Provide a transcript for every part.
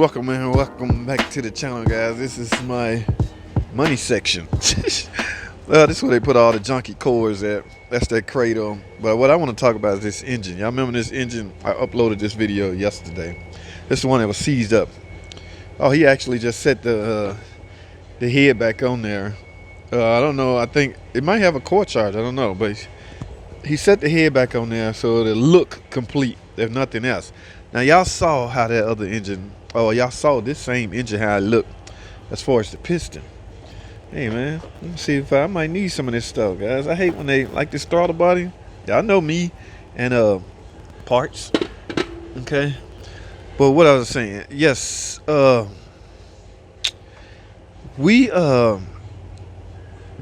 welcome and welcome back to the channel, guys. This is my money section. This is where they put all the junky cores at. That's that cradle. But what I want to talk about is this engine. Y'all remember this engine? I uploaded this video yesterday. This is the one that was seized up. Oh, he actually just set the head back on there. I don't know. I think it might have a core charge. I don't know, but he set the head back on there so it'll look complete, if nothing else. Now y'all saw how that other engine, y'all saw this same engine how it looked as far as the piston. Hey man, let me see if I might need some of this stuff, guys. I hate when they like this throttle body. Y'all know me and parts. Okay. But what I was saying, yes,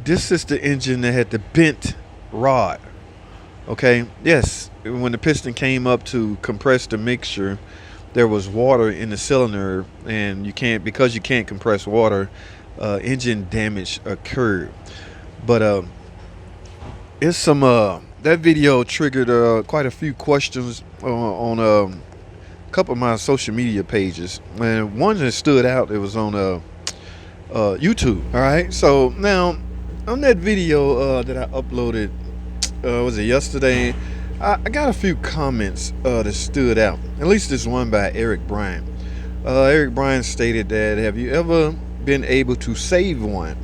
this is the engine that had the bent rod. Okay, yes, when the piston came up to compress the mixture, there was water in the cylinder, and because you can't compress water, engine damage occurred. But it's some that video triggered quite a few questions on a couple of my social media pages, and one that stood out, it was on YouTube. All right, so now on that video that I uploaded, was it yesterday? I got a few comments that stood out. At least this one by Eric Bryan. Eric Bryan stated that, have you ever been able to save one?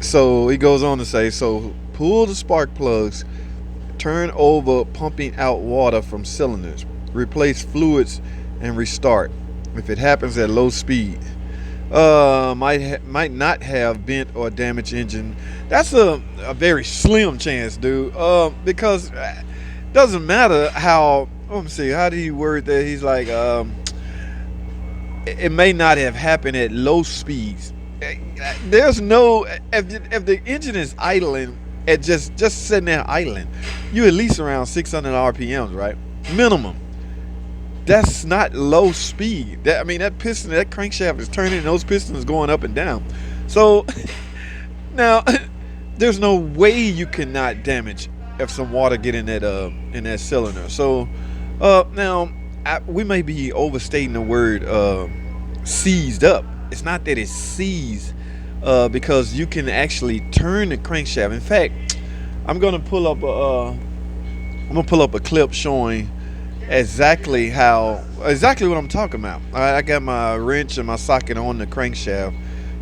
So he goes on to say, so pull the spark plugs, turn over pumping out water from cylinders, replace fluids, and restart. If it happens at low speed, might not have bent or damaged engine. That's a very slim chance, dude, because it doesn't matter how, let me see, how did he word that? He's like, it may not have happened at low speeds. There's no, if the engine is idling, at just sitting there idling, you at least around 600 RPMs, right? Minimum. That's not low speed. That piston, that crankshaft is turning, and those pistons going up and down. So now there's no way you cannot damage if some water get in that cylinder. So now we may be overstating the word seized up. It's not that it's seized, because you can actually turn the crankshaft. In fact, I'm gonna pull up a clip showing exactly what I'm talking about. I got my wrench and my socket on the crankshaft,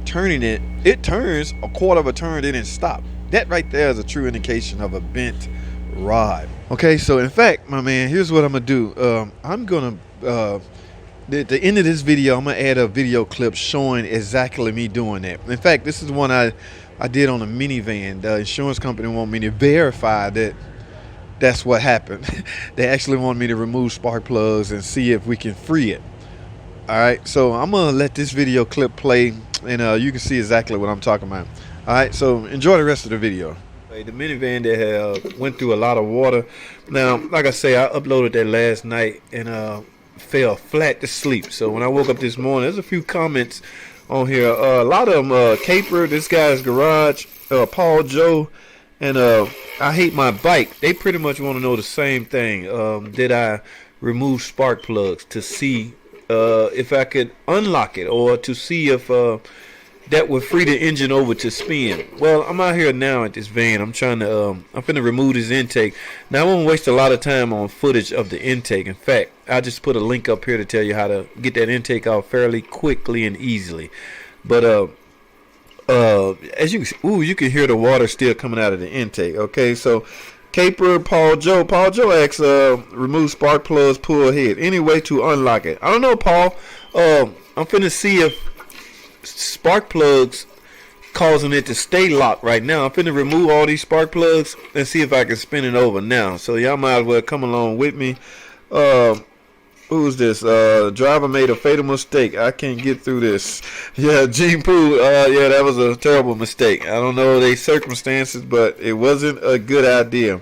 turning it turns a quarter of a turn, then it stops. That right there is a true indication of a bent rod. Okay, so in fact, my man, here's what I'm gonna do. I'm gonna at the end of this video, I'm gonna add a video clip showing exactly me doing that. In fact, this is one I did on a minivan. The insurance company want me to verify that that's what happened. They actually want me to remove spark plugs and see if we can free it. All right, so I'm gonna let this video clip play, and you can see exactly what I'm talking about. All right, so enjoy the rest of the video. The minivan that went through a lot of water. Now, like I say, I uploaded that last night and fell flat to sleep. So when I woke up this morning, there's a few comments on here. A lot of them, Caper, this guy's garage, Paul Joe, and I hate my bike. They pretty much want to know the same thing. Did I remove spark plugs to see if I could unlock it, or to see if that would free the engine over to spin? Well, I'm out here now at this van. I'm trying to I'm finna remove this intake. Now I won't waste a lot of time on footage of the intake. In fact, I just put a link up here to tell you how to get that intake out fairly quickly and easily. But as you can see, you can hear the water still coming out of the intake. Okay, so Caper, Paul Joe asks, remove spark plugs, pull ahead. Any way to unlock it? I don't know, Paul. I'm finna see if spark plugs causing it to stay locked right now. I'm finna remove all these spark plugs and see if I can spin it over now. So y'all might as well come along with me. Who's this? Driver made a fatal mistake. I can't get through this. Yeah, Gene Pooh. Yeah, that was a terrible mistake. I don't know the circumstances, but it wasn't a good idea.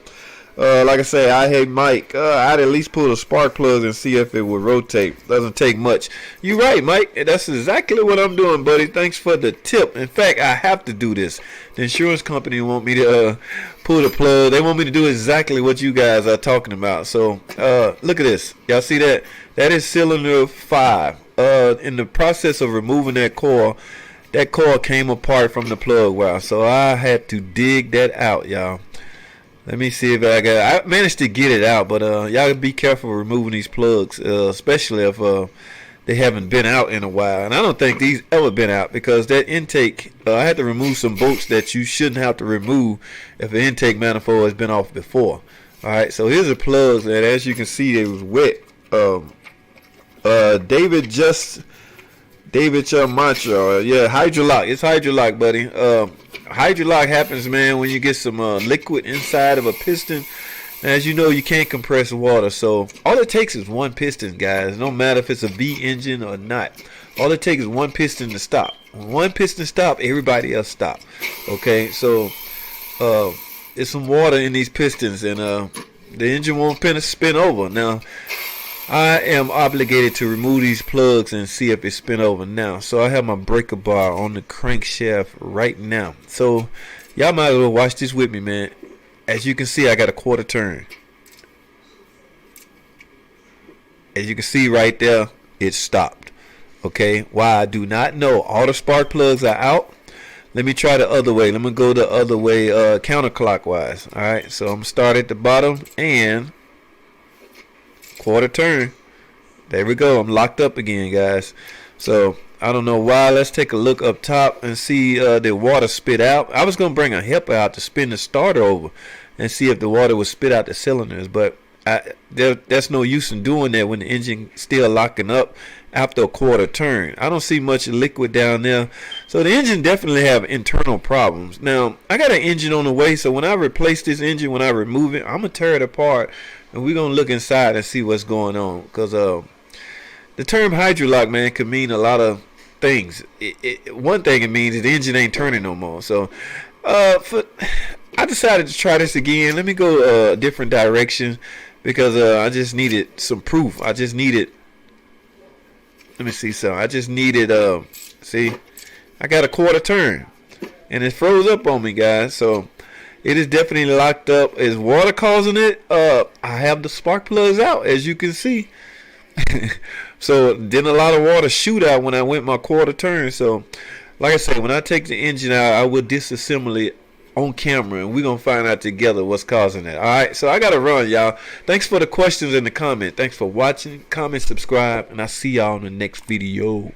Like I say, I hate Mike. I'd at least pull the spark plugs and see if it would rotate. Doesn't take much. You're right, Mike. That's exactly what I'm doing, buddy. Thanks for the tip. In fact, I have to do this. The insurance company want me to pull the plug. They want me to do exactly what you guys are talking about. So look at this. Y'all see that? That is cylinder 5. In the process of removing that coil came apart from the plug wire. So I had to dig that out, y'all. Let me see if I managed to get it out, but y'all be careful removing these plugs, especially if they haven't been out in a while. And I don't think these ever been out, because that intake, I had to remove some bolts that you shouldn't have to remove if the intake manifold has been off before. All right, so here's the plugs, and as you can see, they was wet. David Macho, yeah, Hydrolock. It's Hydrolock, buddy. Hydrolock happens, man, when you get some liquid inside of a piston. As you know, you can't compress water, so all it takes is one piston, guys. No matter if it's a V engine or not. All it takes is one piston to stop. When one piston stop, everybody else stop. Okay, so there's some water in these pistons, and the engine won't spin over. Now, I am obligated to remove these plugs and see if it's spin over now. So I have my breaker bar on the crankshaft right now. So y'all might as well watch this with me, man. As you can see, I got a quarter turn. As you can see right there, it stopped. Okay, why I do not know. All the spark plugs are out. Let me try the other way. Let me go the other way, counterclockwise. All right, so I'm gonna start at the bottom and quarter turn. There we go. I'm locked up again, guys. So I don't know why. Let's take a look up top and see the water spit out. I was gonna bring a helper out to spin the starter over and see if the water would spit out the cylinders, but there's no use in doing that when the engine still locking up after a quarter turn. I don't see much liquid down there, so the engine definitely have internal problems. Now I got an engine on the way, so when I replace this engine, when I remove it, I'm gonna tear it apart and we're gonna look inside and see what's going on, because the term Hydrolock, man, could mean a lot of things. One thing it means is the engine ain't turning no more. So I decided to try this again. Let me go a different direction, because I just needed some proof. I just needed, let me see something. I just needed see, I got a quarter turn and it froze up on me, guys. So it is definitely locked up. Is water causing it? I have the spark plugs out, as you can see. So then a lot of water shoot out when I went my quarter turn. So like I said, when I take the engine out, I will disassemble it on camera, and we're gonna find out together what's causing that. All right, so I gotta run, y'all. Thanks for the questions in the comment. Thanks for watching. Comment, subscribe, and I'll see y'all in the next video.